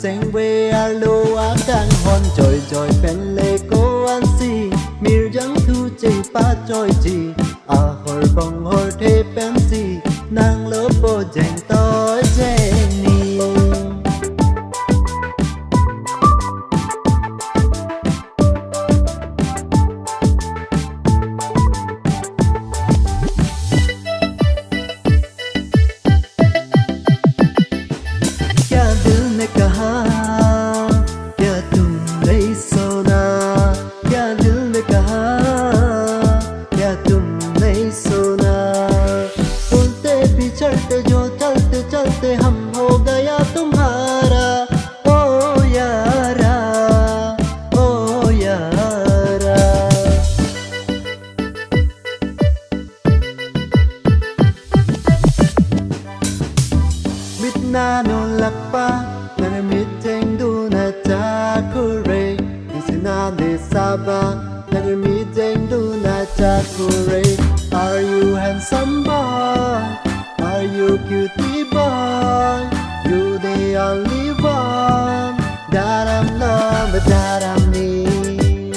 Seng về alo á càng hòn trồi trồi bên lê cô ăn si mir chẳng thu chê pa trôi chi à hồi bồng hồi thế bên si nàng lỡ bộ dành tối chê ni चलते हम हो गया तुम्हारा ओ यारा ओ यारा Bitna no lakpa na miteng du na chakure Sina de saba na miteng du na chakure Are you handsome boy? Are you cutie boy? You the only one that I'm loved, that I need.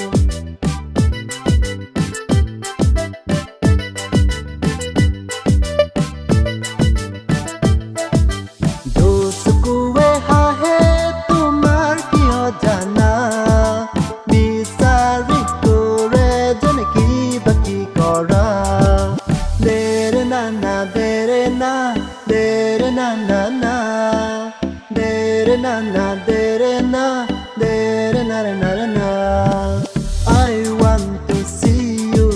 Dost kuwe ha hai tumhar ki ho jana Bisari kore jane ki baki kora Dere na na dere na dere na na na dere na na dere na dere na na na na I want to see you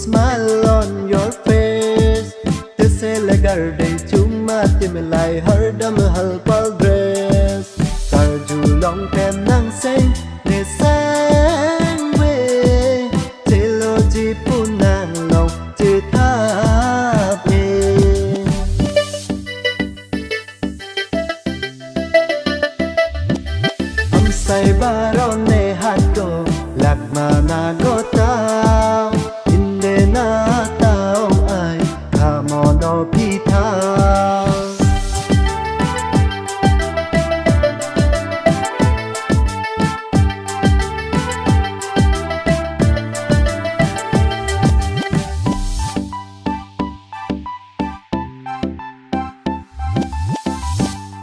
smile on your face to say la garde chuma tim lai har dam hal pal dress tar ju long tem nang say ne sang we tilo ji punang long ji tha Sai baron ne hat ko lakma na gota